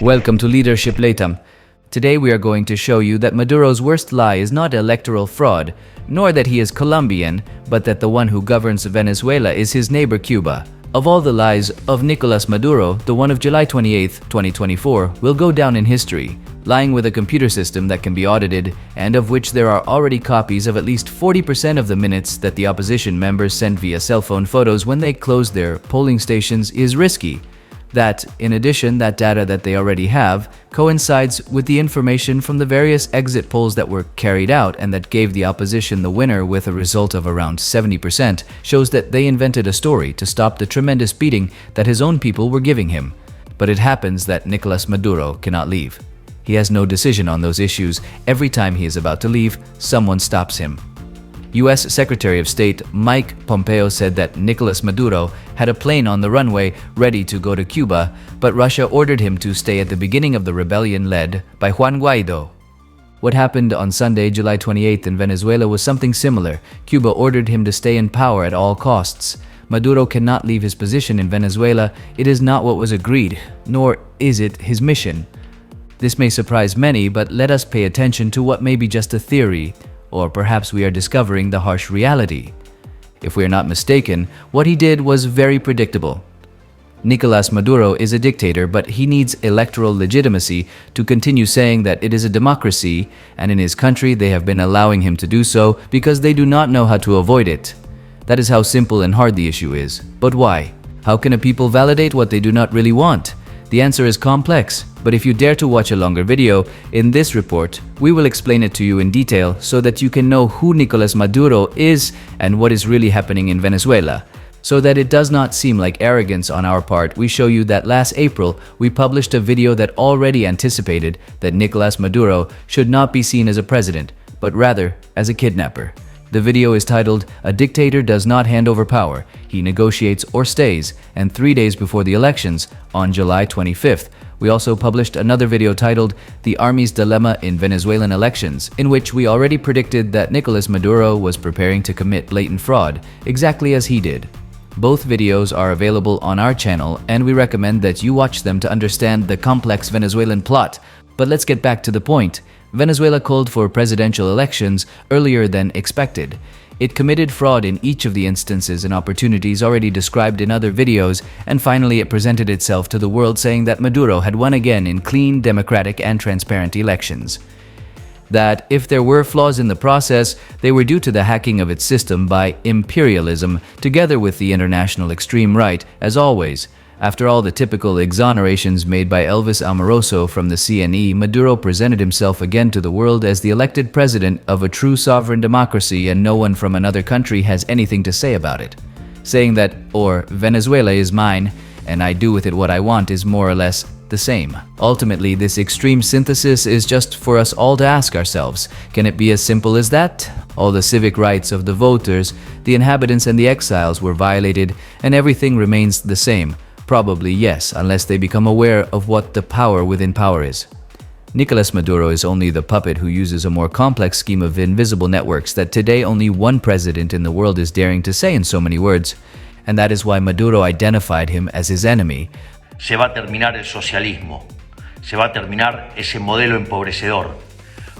Welcome to Leadership Latam. Today we are going to show you that Maduro's worst lie is not electoral fraud, nor that he is Colombian, but that the one who governs Venezuela is his neighbor Cuba. Of all the lies of Nicolás Maduro, the one of July 28, 2024 will go down in history, lying with a computer system that can be audited and of which there are already copies of at least 40% of the minutes that the opposition members sent via cell phone photos when they closed their polling stations is risky. That, in addition, that data that they already have coincides with the information from the various exit polls that were carried out and that gave the opposition the winner with a result of around 70%, shows that they invented a story to stop the tremendous beating that his own people were giving him. But it happens that Nicolás Maduro cannot leave. He has no decision on those issues. Every time he is about to leave, someone stops him. U.S. Secretary of State Mike Pompeo said that Nicolás Maduro had a plane on the runway ready to go to Cuba, but Russia ordered him to stay at the beginning of the rebellion led by Juan Guaidó. What happened on Sunday, July 28th in Venezuela was something similar. Cuba ordered him to stay in power at all costs. Maduro cannot leave his position in Venezuela. It is not what was agreed, nor is it his mission. This may surprise many, but let us pay attention to what may be just a theory, or perhaps we are discovering the harsh reality. If we are not mistaken, what he did was very predictable. Nicolás Maduro is a dictator, but he needs electoral legitimacy to continue saying that it is a democracy, and in his country they have been allowing him to do so because they do not know how to avoid it. That is how simple and hard the issue is. But why? How can a people validate what they do not really want? The answer is complex, but if you dare to watch a longer video, in this report, we will explain it to you in detail so that you can know who Nicolás Maduro is and what is really happening in Venezuela. So that it does not seem like arrogance on our part, we show you that last April, we published a video that already anticipated that Nicolás Maduro should not be seen as a president, but rather as a kidnapper. The video is titled, "A Dictator Does Not Hand Over Power, He Negotiates or Stays," and 3 days before the elections, on July 25th, we also published another video titled, "The Army's Dilemma in Venezuelan Elections," in which we already predicted that Nicolás Maduro was preparing to commit blatant fraud, exactly as he did. Both videos are available on our channel, and we recommend that you watch them to understand the complex Venezuelan plot. But let's get back to the point. Venezuela called for presidential elections earlier than expected. It committed fraud in each of the instances and opportunities already described in other videos, and finally it presented itself to the world saying that Maduro had won again in clean, democratic, and transparent elections. That if there were flaws in the process, they were due to the hacking of its system by imperialism, together with the international extreme right, as always. After all the typical exonerations made by Elvis Amoroso from the CNE, Maduro presented himself again to the world as the elected president of a true sovereign democracy, and no one from another country has anything to say about it. Saying that, or Venezuela is mine, and I do with it what I want, is more or less the same. Ultimately, this extreme synthesis is just for us all to ask ourselves, can it be as simple as that? All the civic rights of the voters, the inhabitants and the exiles were violated, and everything remains the same. Probably yes, unless they become aware of what the power within power is. Nicolás Maduro is only the puppet who uses a more complex scheme of invisible networks that today only one president in the world is daring to say in so many words. And that is why Maduro identified him as his enemy. Se va a terminar el socialismo, se va a terminar ese modelo empobrecedor,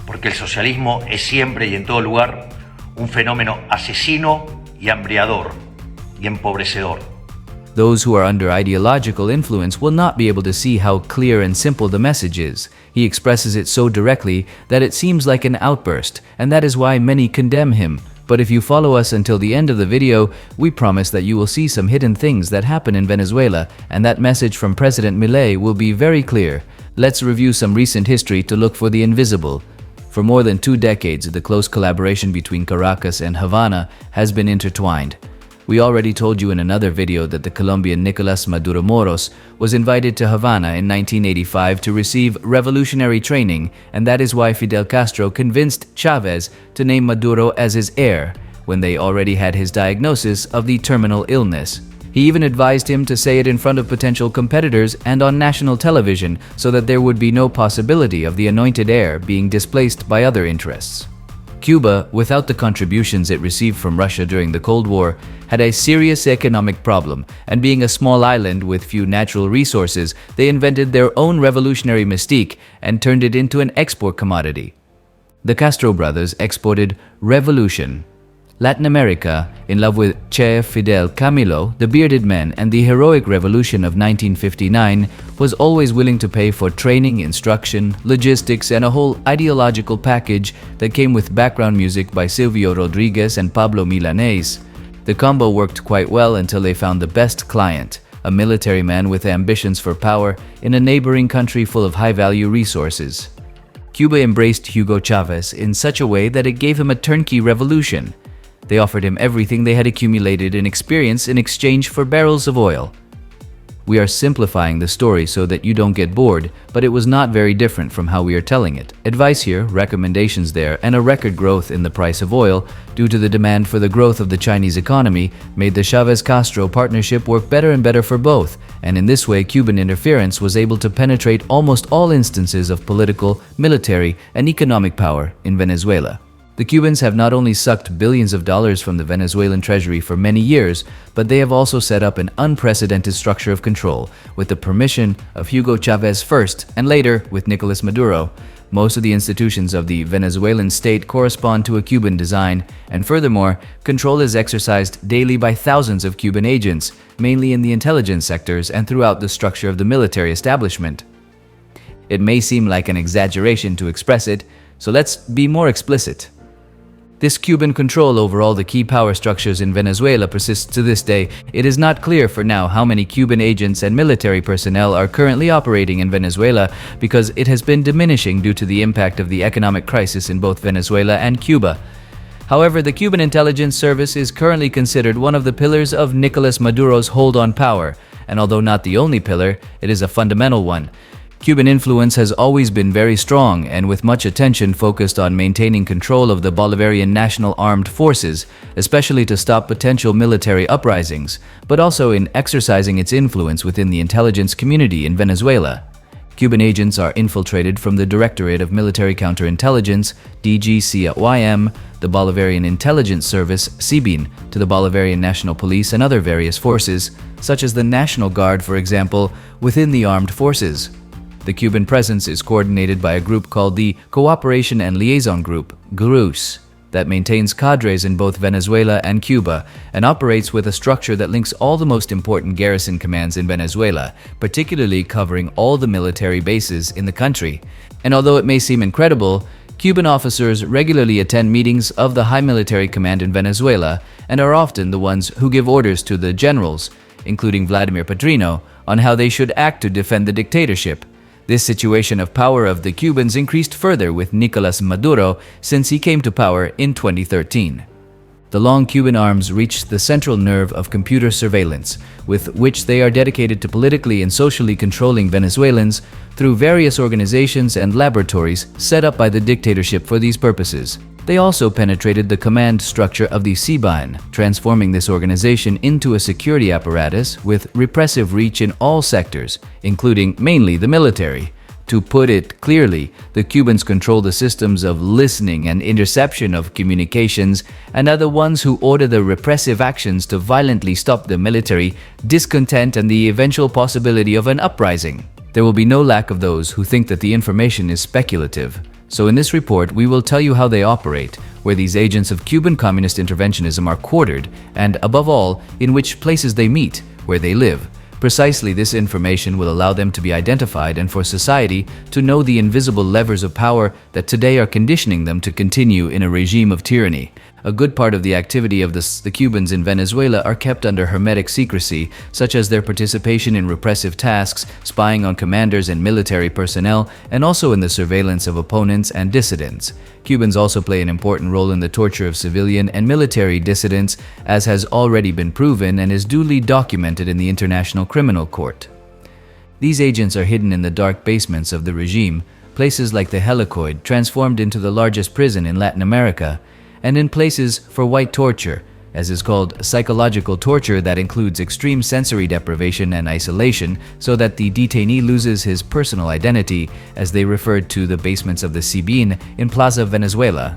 porque el socialismo es siempre y en todo lugar un fenómeno asesino y hambriador y empobrecedor. Those who are under ideological influence will not be able to see how clear and simple the message is. He expresses it so directly that it seems like an outburst, and that is why many condemn him. But if you follow us until the end of the video, we promise that you will see some hidden things that happen in Venezuela, and that message from President Milei will be very clear. Let's review some recent history to look for the invisible. For more than 2 decades, the close collaboration between Caracas and Havana has been intertwined. We already told you in another video that the Colombian Nicolás Maduro Moros was invited to Havana in 1985 to receive revolutionary training, and that is why Fidel Castro convinced Chávez to name Maduro as his heir, when they already had his diagnosis of the terminal illness. He even advised him to say it in front of potential competitors and on national television so that there would be no possibility of the anointed heir being displaced by other interests. Cuba, without the contributions it received from Russia during the Cold War, had a serious economic problem, and being a small island with few natural resources, they invented their own revolutionary mystique and turned it into an export commodity. The Castro brothers exported revolution. Latin America, in love with Che, Fidel, Camilo, the bearded men, and the heroic revolution of 1959, was always willing to pay for training, instruction, logistics, and a whole ideological package that came with background music by Silvio Rodriguez and Pablo Milanés. The combo worked quite well until they found the best client, a military man with ambitions for power in a neighboring country full of high-value resources. Cuba embraced Hugo Chávez in such a way that it gave him a turnkey revolution. They offered him everything they had accumulated in experience in exchange for barrels of oil. We are simplifying the story so that you don't get bored, but it was not very different from how we are telling it. Advice here, recommendations there, and a record growth in the price of oil due to the demand for the growth of the Chinese economy made the Chavez-Castro partnership work better and better for both, and in this way Cuban interference was able to penetrate almost all instances of political, military, and economic power in Venezuela. The Cubans have not only sucked billions of dollars from the Venezuelan treasury for many years, but they have also set up an unprecedented structure of control, with the permission of Hugo Chávez first, and later with Nicolás Maduro. Most of the institutions of the Venezuelan state correspond to a Cuban design, and furthermore, control is exercised daily by thousands of Cuban agents, mainly in the intelligence sectors and throughout the structure of the military establishment. It may seem like an exaggeration to express it, so let's be more explicit. This Cuban control over all the key power structures in Venezuela persists to this day. It is not clear for now how many Cuban agents and military personnel are currently operating in Venezuela because it has been diminishing due to the impact of the economic crisis in both Venezuela and Cuba. However, the Cuban intelligence service is currently considered one of the pillars of Nicolás Maduro's hold on power, and although not the only pillar, it is a fundamental one. Cuban influence has always been very strong and with much attention focused on maintaining control of the Bolivarian National Armed Forces, especially to stop potential military uprisings, but also in exercising its influence within the intelligence community in Venezuela. Cuban agents are infiltrated from the Directorate of Military Counterintelligence, DGCYM, the Bolivarian Intelligence Service, CBIN, to the Bolivarian National Police and other various forces, such as the National Guard, for example, within the armed forces. The Cuban presence is coordinated by a group called the Cooperation and Liaison Group, GRUS, that maintains cadres in both Venezuela and Cuba and operates with a structure that links all the most important garrison commands in Venezuela, particularly covering all the military bases in the country. And although it may seem incredible, Cuban officers regularly attend meetings of the High Military Command in Venezuela and are often the ones who give orders to the generals, including Vladimir Padrino, on how they should act to defend the dictatorship. This situation of power of the Cubans increased further with Nicolás Maduro since he came to power in 2013. The long Cuban arms reached the central nerve of computer surveillance, with which they are dedicated to politically and socially controlling Venezuelans through various organizations and laboratories set up by the dictatorship for these purposes. They also penetrated the command structure of the CBIN, transforming this organization into a security apparatus with repressive reach in all sectors, including mainly the military. To put it clearly, the Cubans control the systems of listening and interception of communications and are the ones who order the repressive actions to violently stop the military, discontent, and the eventual possibility of an uprising. There will be no lack of those who think that the information is speculative. So in this report, we will tell you how they operate, where these agents of Cuban communist interventionism are quartered, and above all, in which places they meet, where they live. Precisely this information will allow them to be identified and for society to know the invisible levers of power that today are conditioning them to continue in a regime of tyranny. A good part of the activity of the Cubans in Venezuela are kept under hermetic secrecy, such as their participation in repressive tasks, spying on commanders and military personnel, and also in the surveillance of opponents and dissidents. Cubans also play an important role in the torture of civilian and military dissidents, as has already been proven and is duly documented in the International Criminal Court. These agents are hidden in the dark basements of the regime, places like the Helicoid, transformed into the largest prison in Latin America, and in places for white torture, as is called psychological torture that includes extreme sensory deprivation and isolation so that the detainee loses his personal identity, as they referred to the basements of the CBIN in Plaza Venezuela.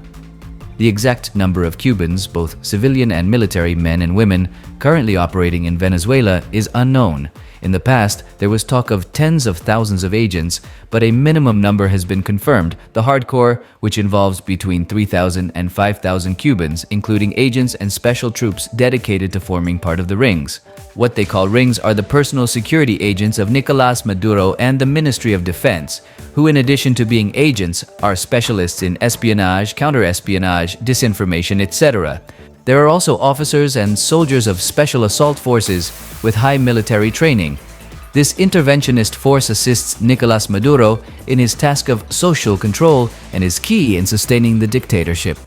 The exact number of Cubans, both civilian and military men and women, currently operating in Venezuela is unknown. In the past, there was talk of tens of thousands of agents, but a minimum number has been confirmed, the hardcore, which involves between 3,000 and 5,000 Cubans, including agents and special troops dedicated to forming part of the rings. What they call rings are the personal security agents of Nicolás Maduro and the Ministry of Defense, who in addition to being agents, are specialists in espionage, counter-espionage, disinformation, etc. There are also officers and soldiers of special assault forces with high military training. This interventionist force assists Nicolás Maduro in his task of social control and is key in sustaining the dictatorship.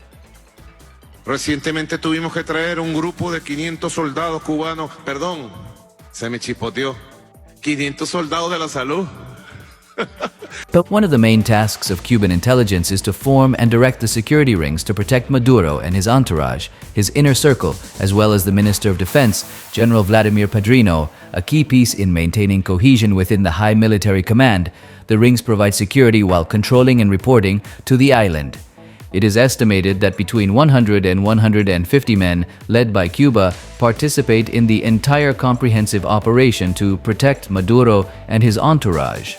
Recientemente tuvimos que traer un grupo de 500 soldados cubanos, perdón, se me chispoteó, 500 soldados de la salud. But one of the main tasks of Cuban intelligence is to form and direct the security rings to protect Maduro and his entourage, his inner circle, as well as the Minister of Defense, General Vladimir Padrino, a key piece in maintaining cohesion within the high military command. The rings provide security while controlling and reporting to the island. It is estimated that between 100 and 150 men, led by Cuba, participate in the entire comprehensive operation to protect Maduro and his entourage.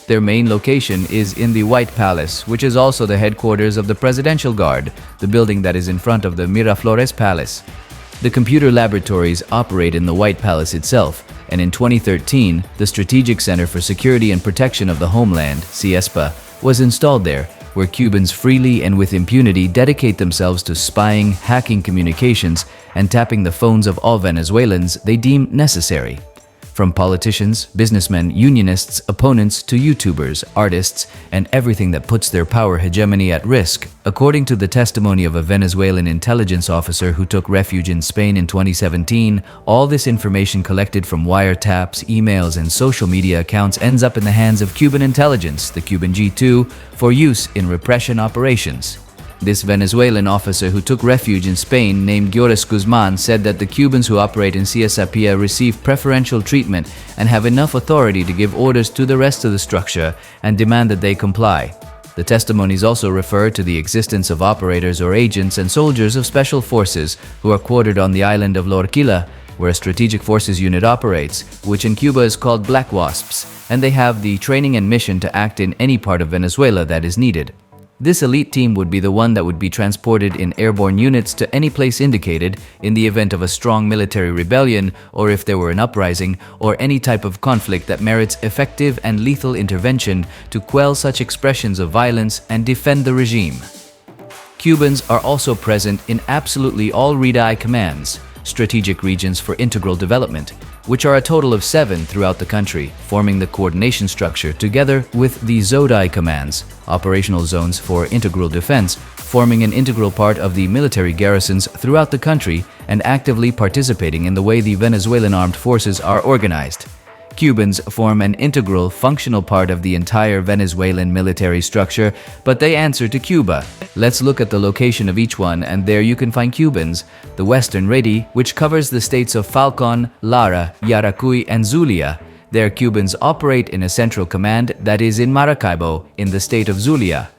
Their main location is in the White Palace, which is also the headquarters of the Presidential Guard, the building that is in front of the Miraflores Palace. The computer laboratories operate in the White Palace itself, and in 2013, the Strategic Center for Security and Protection of the Homeland, CIESPA, was installed there, where Cubans freely and with impunity dedicate themselves to spying, hacking communications, and tapping the phones of all Venezuelans they deem necessary. From politicians, businessmen, unionists, opponents to YouTubers, artists, and everything that puts their power hegemony at risk. According to the testimony of a Venezuelan intelligence officer who took refuge in Spain in 2017, all this information collected from wiretaps, emails, and social media accounts ends up in the hands of Cuban intelligence, the Cuban G2, for use in repression operations. This Venezuelan officer who took refuge in Spain, named Joris Guzman, said that the Cubans who operate in CIESPA receive preferential treatment and have enough authority to give orders to the rest of the structure and demand that they comply. The testimonies also refer to the existence of operators or agents and soldiers of special forces who are quartered on the island of Lorquilla, where a strategic forces unit operates, which in Cuba is called Black Wasps, and they have the training and mission to act in any part of Venezuela that is needed. This elite team would be the one that would be transported in airborne units to any place indicated in the event of a strong military rebellion or if there were an uprising or any type of conflict that merits effective and lethal intervention to quell such expressions of violence and defend the regime. Cubans are also present in absolutely all REDI commands, strategic regions for integral development, which are a total of 7 throughout the country, forming the coordination structure together with the ZODI commands, operational zones for integral defense, forming an integral part of the military garrisons throughout the country and actively participating in the way the Venezuelan armed forces are organized. Cubans form an integral, functional part of the entire Venezuelan military structure, but they answer to Cuba. Let's look at the location of each one, and there you can find Cubans. The Western Redi, which covers the states of Falcon, Lara, Yaracuy, and Zulia. There Cubans operate in a central command that is in Maracaibo, in the state of Zulia.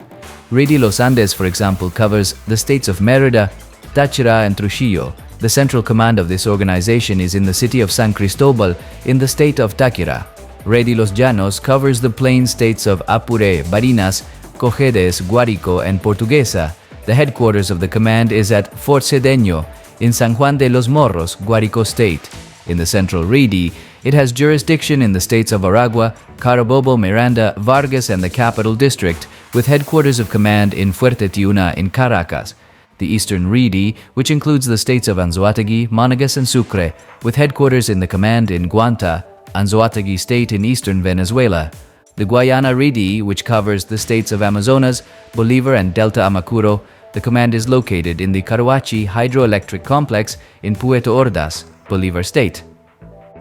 Redi Los Andes, for example, covers the states of Mérida, Táchira, and Trujillo. The central command of this organization is in the city of San Cristobal, in the state of Táchira. Redi Los Llanos covers the plain states of Apure, Barinas, Cojedes, Guárico, and Portuguesa. The headquarters of the command is at Fort Cedeño, in San Juan de los Morros, Guárico State. In the central Redi, it has jurisdiction in the states of Aragua, Carabobo, Miranda, Vargas, and the Capital District, with headquarters of command in Fuerte Tiuna in Caracas. The Eastern Redi, which includes the states of Anzoátegui, Monagas, and Sucre, with headquarters in the command in Guanta, Anzoátegui State in eastern Venezuela. The Guayana Redi, which covers the states of Amazonas, Bolívar, and Delta Amacuro. The command is located in the Caruachi Hydroelectric Complex in Puerto Ordaz, Bolívar State.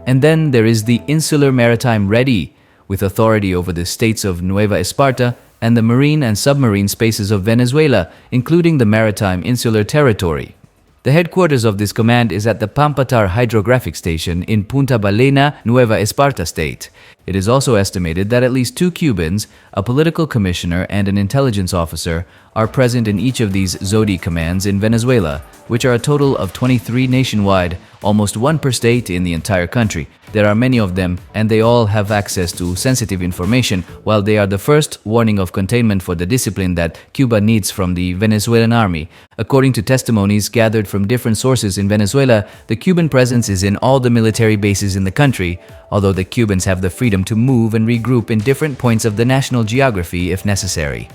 And then there is the Insular Maritime Redi, with authority over the states of Nueva Esparta and the marine and submarine spaces of Venezuela, including the maritime insular territory. The headquarters of this command is at the Pampatar Hydrographic Station in Punta Balena, Nueva Esparta state. It is also estimated that at least 2 Cubans, a political commissioner and an intelligence officer, are present in each of these Zodi commands in Venezuela, which are a total of 23 nationwide, almost 1 per state in the entire country. There are many of them, and they all have access to sensitive information, while they are the first warning of containment for the discipline that Cuba needs from the Venezuelan army. According to testimonies gathered from different sources in Venezuela, the Cuban presence is in all the military bases in the country, although the Cubans have the freedom to move and regroup in different points of the national geography if necessary.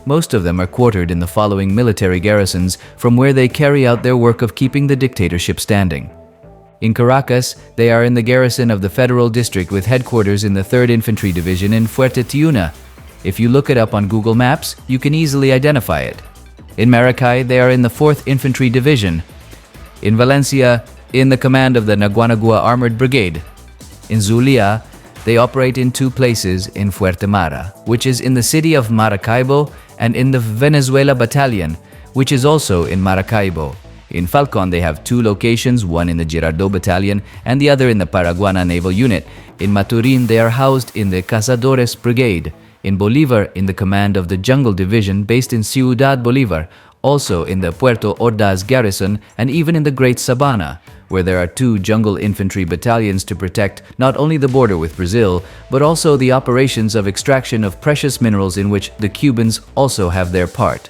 Most of them are quartered in the following military garrisons, from where they carry out their work of keeping the dictatorship standing. In Caracas, they are in the garrison of the Federal District with headquarters in the 3rd Infantry Division in Fuerte Tiuna. If you look it up on Google Maps, you can easily identify it. In Maracay, they are in the 4th Infantry Division. In Valencia, in the command of the Naguanagua Armored Brigade. In Zulia, they operate in 2 places in Fuerte Mara, which is in the city of Maracaibo, and in the Venezuela Battalion, which is also in Maracaibo. In Falcon, they have 2 locations, one in the Girardot Battalion and the other in the Paraguana Naval Unit. In Maturin, they are housed in the Cazadores Brigade. In Bolivar, in the command of the Jungle Division based in Ciudad Bolivar, also in the Puerto Ordaz Garrison, and even in the Great Sabana, where there are 2 jungle infantry battalions to protect not only the border with Brazil, but also the operations of extraction of precious minerals in which the Cubans also have their part.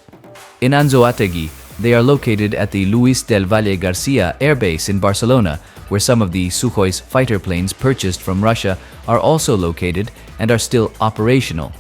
In Anzoátegui, they are located at the Luis del Valle Garcia Air Base in Barcelona, where some of the Sukhoi's fighter planes purchased from Russia are also located and are still operational.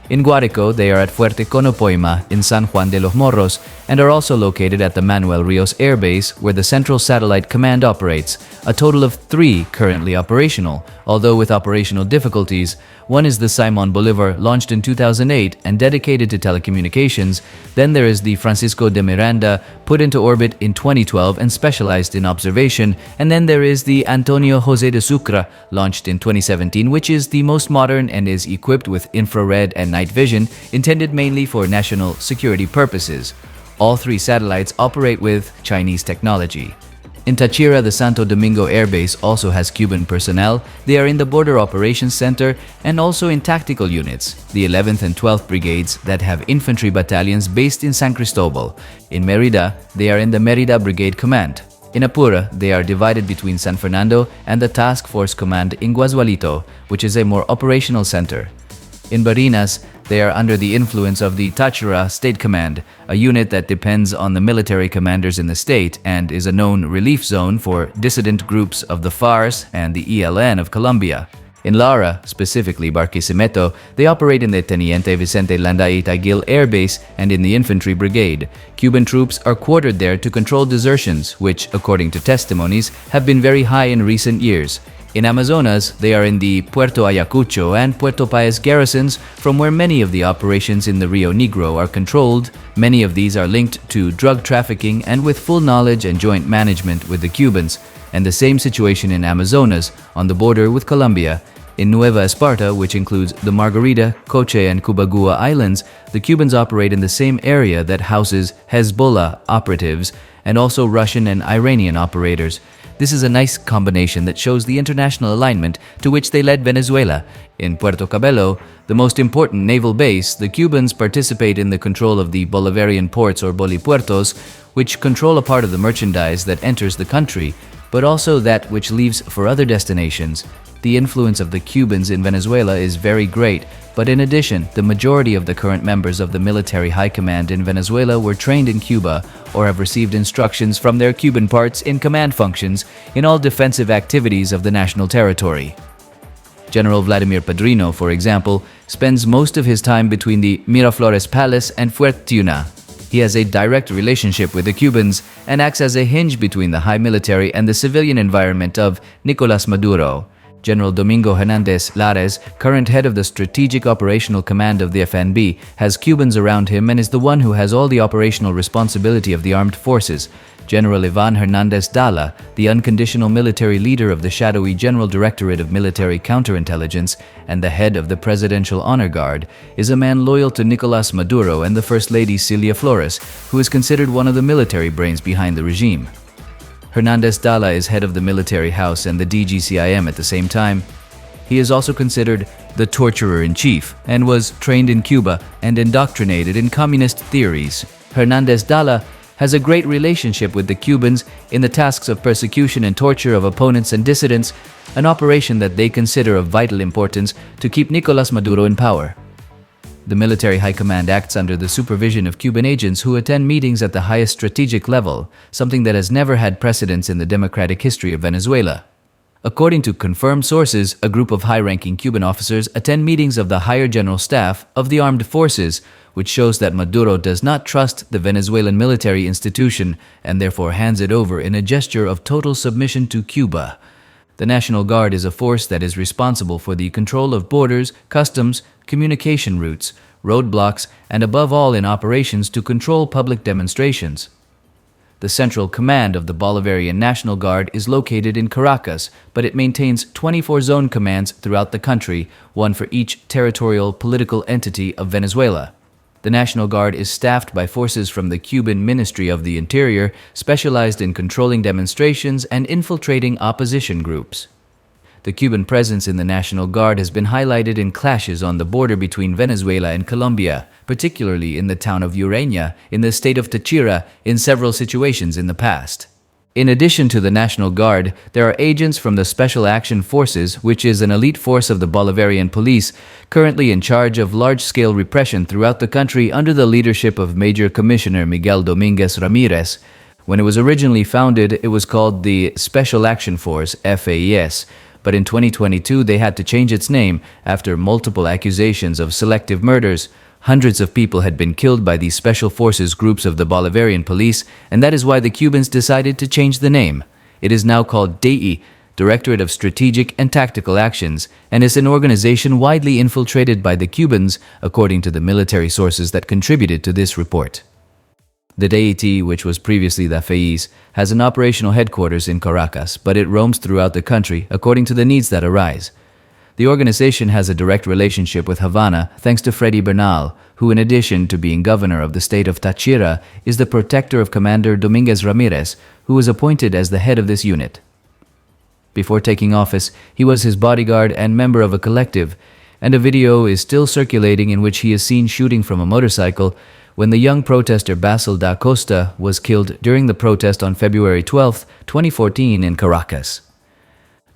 In Guárico, they are at Fuerte Conopoima in San Juan de los Morros and are also located at the Manuel Rios Air Base, where the Central Satellite Command operates, a total of 3 currently operational, although with operational difficulties. One is the Simon Bolivar, launched in 2008 and dedicated to telecommunications. Then there is the Francisco de Miranda, put into orbit in 2012 and specialized in observation. And then there is the Antonio José de Sucre, launched in 2017, which is the most modern and is equipped with infrared and night vision, intended mainly for national security purposes. All 3 satellites operate with Chinese technology. In Táchira, the Santo Domingo Air Base also has Cuban personnel. They are in the Border Operations Center and also in tactical units, the 11th and 12th Brigades that have infantry battalions based in San Cristobal. In Mérida, they are in the Mérida Brigade Command. In Apura, they are divided between San Fernando and the Task Force Command in Guazualito, which is a more operational center. In Barinas, they are under the influence of the Táchira State Command, a unit that depends on the military commanders in the state and is a known relief zone for dissident groups of the FARC and the ELN of Colombia. In Lara, specifically Barquisimeto, they operate in the Teniente Vicente Landay Taguil Air Base and in the Infantry Brigade. Cuban troops are quartered there to control desertions, which, according to testimonies, have been very high in recent years. In Amazonas, they are in the Puerto Ayacucho and Puerto Paez garrisons, from where many of the operations in the Rio Negro are controlled. Many of these are linked to drug trafficking and with full knowledge and joint management with the Cubans. And the same situation in Amazonas, on the border with Colombia. In Nueva Esparta, which includes the Margarita, Coche, and Cubagua Islands, the Cubans operate in the same area that houses Hezbollah operatives and also Russian and Iranian operators. This is a nice combination that shows the international alignment to which they led Venezuela. In Puerto Cabello, the most important naval base, the Cubans participate in the control of the Bolivarian ports or bolipuertos, which control a part of the merchandise that enters the country, but also that which leaves for other destinations. The influence of the Cubans in Venezuela is very great, but in addition, the majority of the current members of the military high command in Venezuela were trained in Cuba or have received instructions from their Cuban parts in command functions in all defensive activities of the national territory. General Vladimir Padrino, for example, spends most of his time between the Miraflores Palace and Fuerte Tiuna. He has a direct relationship with the Cubans and acts as a hinge between the high military and the civilian environment of Nicolás Maduro. General Domingo Hernandez Lares, current head of the Strategic Operational Command of the FNB, has Cubans around him and is the one who has all the operational responsibility of the armed forces. General Ivan Hernandez Dala, the unconditional military leader of the shadowy General Directorate of Military Counterintelligence and the head of the Presidential Honor Guard, is a man loyal to Nicolás Maduro and the First Lady Celia Flores, who is considered one of the military brains behind the regime. Hernandez Dala is head of the military house and the DGCIM at the same time. He is also considered the torturer-in-chief and was trained in Cuba and indoctrinated in communist theories. Hernandez Dala has a great relationship with the Cubans in the tasks of persecution and torture of opponents and dissidents, an operation that they consider of vital importance to keep Nicolás Maduro in power. The military high command acts under the supervision of Cuban agents who attend meetings at the highest strategic level, something that has never had precedence in the democratic history of Venezuela. According to confirmed sources, a group of high-ranking Cuban officers attend meetings of the higher general staff of the armed forces, which shows that Maduro does not trust the Venezuelan military institution and therefore hands it over in a gesture of total submission to Cuba. The National Guard is a force that is responsible for the control of borders, customs, communication routes, roadblocks, and above all in operations to control public demonstrations. The central command of the Bolivarian National Guard is located in Caracas, but it maintains 24 zone commands throughout the country, one for each territorial political entity of Venezuela. The National Guard is staffed by forces from the Cuban Ministry of the Interior, specialized in controlling demonstrations and infiltrating opposition groups. The Cuban presence in the National Guard has been highlighted in clashes on the border between Venezuela and Colombia, particularly in the town of Ureña, in the state of Táchira, in several situations in the past. In addition to the National Guard, there are agents from the Special Action Forces, which is an elite force of the Bolivarian police, currently in charge of large-scale repression throughout the country under the leadership of Major Commissioner Miguel Domínguez Ramírez. When it was originally founded, it was called the Special Action Force, FAES, but in 2022 they had to change its name after multiple accusations of selective murders. Hundreds of people had been killed by these special forces groups of the Bolivarian police, and that is why the Cubans decided to change the name. It is now called DEI, Directorate of Strategic and Tactical Actions, and is an organization widely infiltrated by the Cubans, according to the military sources that contributed to this report. The DEI, which was previously the FAES, has an operational headquarters in Caracas, but it roams throughout the country according to the needs that arise. The organization has a direct relationship with Havana thanks to Freddy Bernal, who in addition to being governor of the state of Táchira, is the protector of Commander Domínguez Ramírez, who was appointed as the head of this unit. Before taking office, he was his bodyguard and member of a collective, and a video is still circulating in which he is seen shooting from a motorcycle when the young protester Basil da Costa was killed during the protest on February 12, 2014 in Caracas.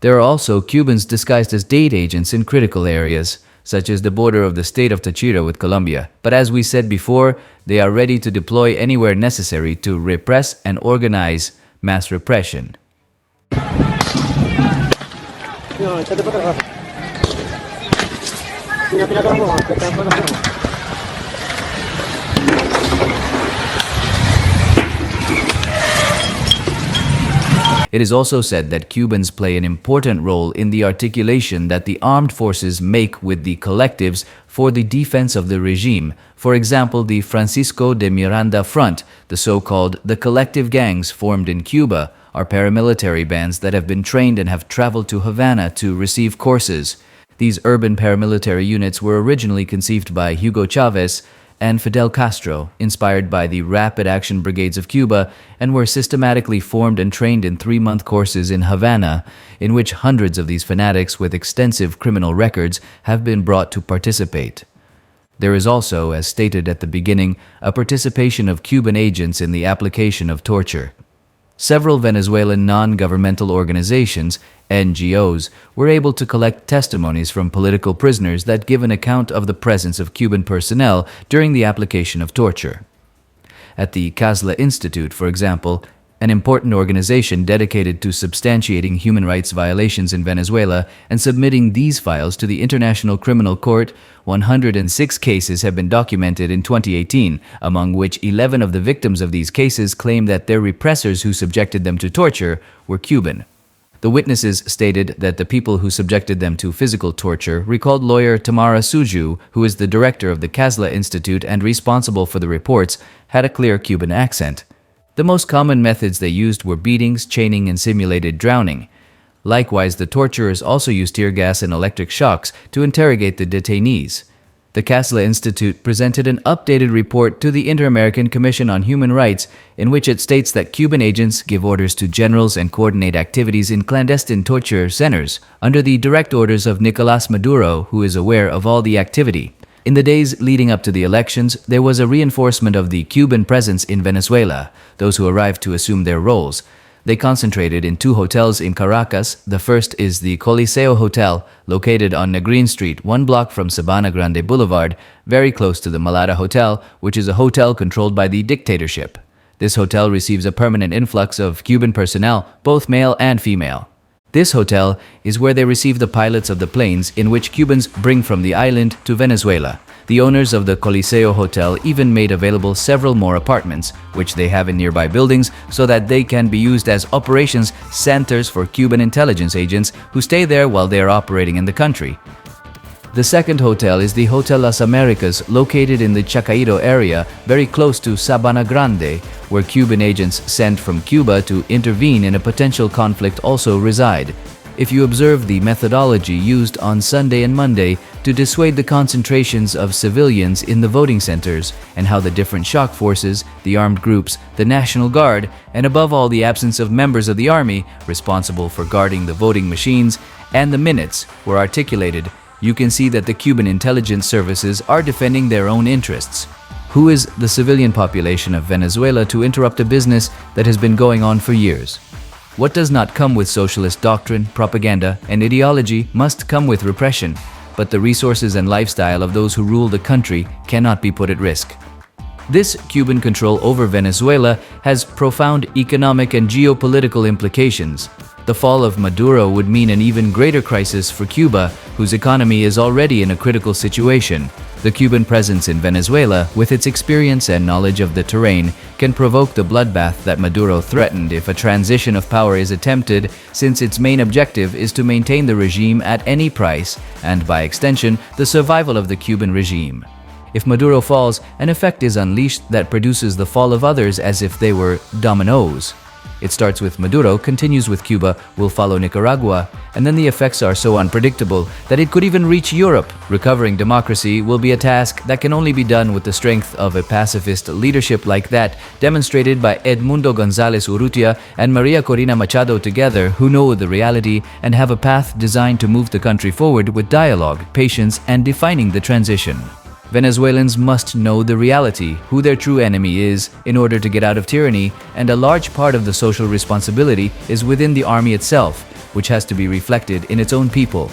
There are also Cubans disguised as date agents in critical areas, such as the border of the state of Táchira with Colombia. But as we said before, they are ready to deploy anywhere necessary to repress and organize mass repression. It is also said that Cubans play an important role in the articulation that the armed forces make with the collectives for the defense of the regime. For example, the Francisco de Miranda Front, the so-called the collective gangs formed in Cuba, are paramilitary bands that have been trained and have traveled to Havana to receive courses. These urban paramilitary units were originally conceived by Hugo Chávez and Fidel Castro, inspired by the Rapid Action Brigades of Cuba, and were systematically formed and trained in 3-month courses in Havana, in which hundreds of these fanatics with extensive criminal records have been brought to participate. There is also, as stated at the beginning, a participation of Cuban agents in the application of torture. Several Venezuelan non-governmental organizations, NGOs, were able to collect testimonies from political prisoners that give an account of the presence of Cuban personnel during the application of torture. At the Casla Institute, for example, an important organization dedicated to substantiating human rights violations in Venezuela and submitting these files to the International Criminal Court, 106 cases have been documented in 2018, among which 11 of the victims of these cases claim that their repressors who subjected them to torture were Cuban. The witnesses stated that the people who subjected them to physical torture recalled lawyer Tamara Suju, who is the director of the Kasla Institute and responsible for the reports, had a clear Cuban accent. The most common methods they used were beatings, chaining, and simulated drowning. Likewise, the torturers also used tear gas and electric shocks to interrogate the detainees. The Kasla Institute presented an updated report to the Inter-American Commission on Human Rights in which it states that Cuban agents give orders to generals and coordinate activities in clandestine torture centers under the direct orders of Nicolás Maduro, who is aware of all the activity. In the days leading up to the elections, there was a reinforcement of the Cuban presence in Venezuela, those who arrived to assume their roles. They concentrated in 2 hotels in Caracas. The first is the Coliseo Hotel, located on Negrin Street, 1 block from Sabana Grande Boulevard, very close to the Malata Hotel, which is a hotel controlled by the dictatorship. This hotel receives a permanent influx of Cuban personnel, both male and female. This hotel is where they receive the pilots of the planes in which Cubans bring from the island to Venezuela. The owners of the Coliseo Hotel even made available several more apartments, which they have in nearby buildings, so that they can be used as operations centers for Cuban intelligence agents who stay there while they are operating in the country. The second hotel is the Hotel Las Americas, located in the Chacairo area, very close to Sabana Grande, where Cuban agents sent from Cuba to intervene in a potential conflict also reside. If you observe the methodology used on Sunday and Monday to dissuade the concentrations of civilians in the voting centers, and how the different shock forces, the armed groups, the National Guard, and above all the absence of members of the army responsible for guarding the voting machines, and the minutes were articulated, you can see that the Cuban intelligence services are defending their own interests. Who is the civilian population of Venezuela to interrupt a business that has been going on for years? What does not come with socialist doctrine, propaganda, and ideology must come with repression, but the resources and lifestyle of those who rule the country cannot be put at risk. This Cuban control over Venezuela has profound economic and geopolitical implications. The fall of Maduro would mean an even greater crisis for Cuba, whose economy is already in a critical situation. The Cuban presence in Venezuela, with its experience and knowledge of the terrain, can provoke the bloodbath that Maduro threatened if a transition of power is attempted, since its main objective is to maintain the regime at any price, and by extension, the survival of the Cuban regime. If Maduro falls, an effect is unleashed that produces the fall of others as if they were dominoes. It starts with Maduro, continues with Cuba, will follow Nicaragua, and then the effects are so unpredictable that it could even reach Europe. Recovering democracy will be a task that can only be done with the strength of a pacifist leadership like that demonstrated by Edmundo González Urrutia and Maria Corina Machado together, who know the reality and have a path designed to move the country forward with dialogue, patience, and defining the transition. Venezuelans must know the reality, who their true enemy is, in order to get out of tyranny, and a large part of the social responsibility is within the army itself, which has to be reflected in its own people.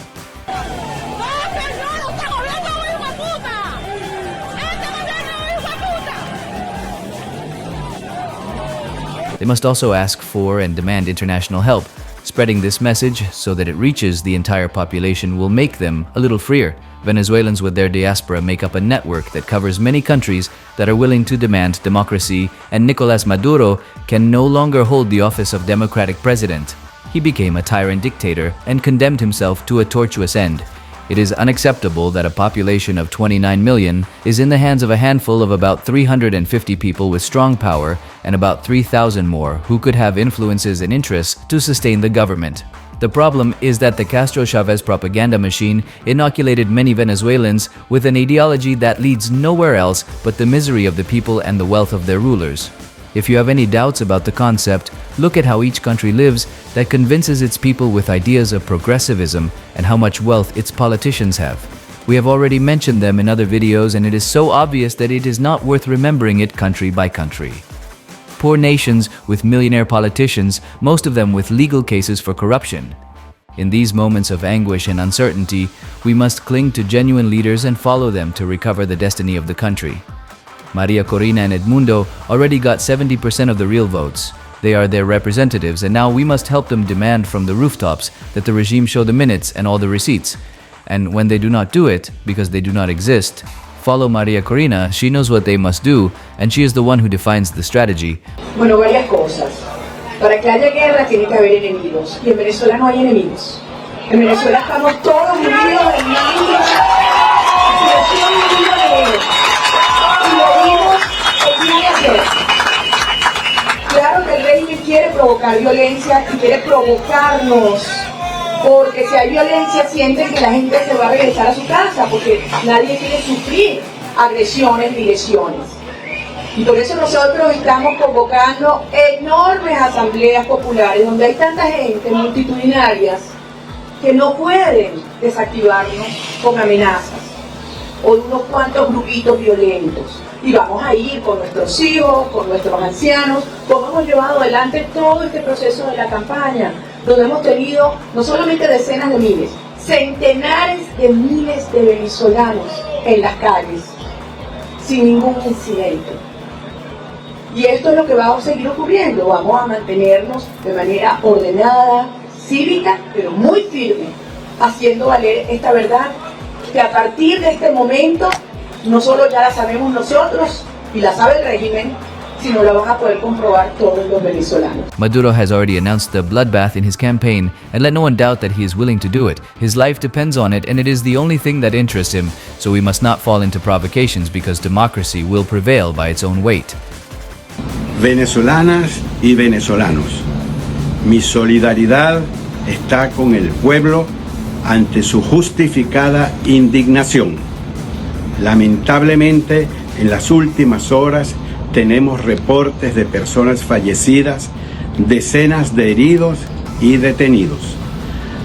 They must also ask for and demand international help. Spreading this message so that it reaches the entire population will make them a little freer. Venezuelans with their diaspora make up a network that covers many countries that are willing to demand democracy, and Nicolás Maduro can no longer hold the office of democratic president. He became a tyrant dictator and condemned himself to a tortuous end. It is unacceptable that a population of 29 million is in the hands of a handful of about 350 people with strong power and about 3,000 more who could have influences and interests to sustain the government. The problem is that the Castro-Chavez propaganda machine inoculated many Venezuelans with an ideology that leads nowhere else but the misery of the people and the wealth of their rulers. If you have any doubts about the concept, look at how each country lives that convinces its people with ideas of progressivism and how much wealth its politicians have. We have already mentioned them in other videos, and it is so obvious that it is not worth remembering it country by country. Poor nations with millionaire politicians, most of them with legal cases for corruption. In these moments of anguish and uncertainty, we must cling to genuine leaders and follow them to recover the destiny of the country. Maria Corina and Edmundo already got 70% of the real votes. They are their representatives, and now we must help them demand from the rooftops that the regime show the minutes and all the receipts. And when they do not do it, because they do not exist, follow Maria Corina. She knows what they must do, and she is the one who defines the strategy. Bueno, varias cosas. Para que haya guerra tiene que haber enemigos, y en Venezuela no hay enemigos. En Venezuela estamos todos unidos en una misma situación y un enemigo. Y lo vimos el día de ayer. Claro que el régimen quiere provocar violencia y quiere provocarnos, porque si hay violencia sienten que la gente se va a regresar a su casa, porque nadie quiere sufrir agresiones ni lesiones. Y por eso nosotros estamos convocando enormes asambleas populares donde hay tanta gente, multitudinarias, que no pueden desactivarnos con amenazas o de unos cuantos grupitos violentos. Y vamos a ir con nuestros hijos, con nuestros ancianos, como hemos llevado adelante todo este proceso de la campaña, donde hemos tenido no solamente decenas de miles, centenares de miles de venezolanos en las calles, sin ningún incidente. Y esto es lo que va a seguir ocurriendo. Vamos a mantenernos de manera ordenada, cívica, pero muy firme, haciendo valer esta verdad, que a partir de este momento no solo ya la sabemos nosotros y la sabe el régimen, sino la van a poder comprobar todos los venezolanos. Maduro has already announced the bloodbath in his campaign, and let no one doubt that he is willing to do it. His life depends on it, and it is the only thing that interests him, so we must not fall into provocations because democracy will prevail by its own weight. Venezolanas y venezolanos, mi solidaridad está con el pueblo ante su justificada indignación. Lamentablemente, en las últimas horas tenemos reportes de personas fallecidas, decenas de heridos y detenidos.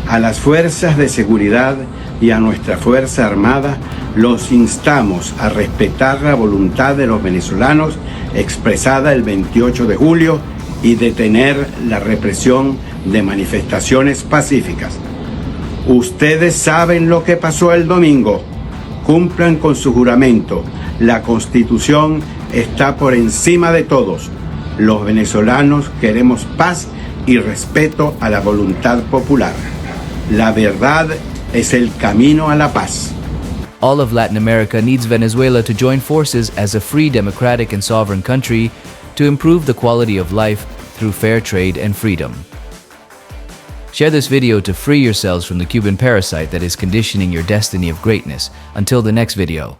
A las fuerzas de seguridad y a nuestra Fuerza Armada los instamos a respetar la voluntad de los venezolanos expresada el 28 de julio y detener la represión de manifestaciones pacíficas. Ustedes saben lo que pasó el domingo. Cumplan con su juramento. La Constitución está por encima de todos. Los venezolanos queremos paz y respeto a la voluntad popular. La verdad es el camino a la paz. All of Latin America needs Venezuela to join forces as a free, democratic, and sovereign country to improve the quality of life through fair trade and freedom. Share this video to free yourselves from the Cuban parasite that is conditioning your destiny of greatness. Until the next video.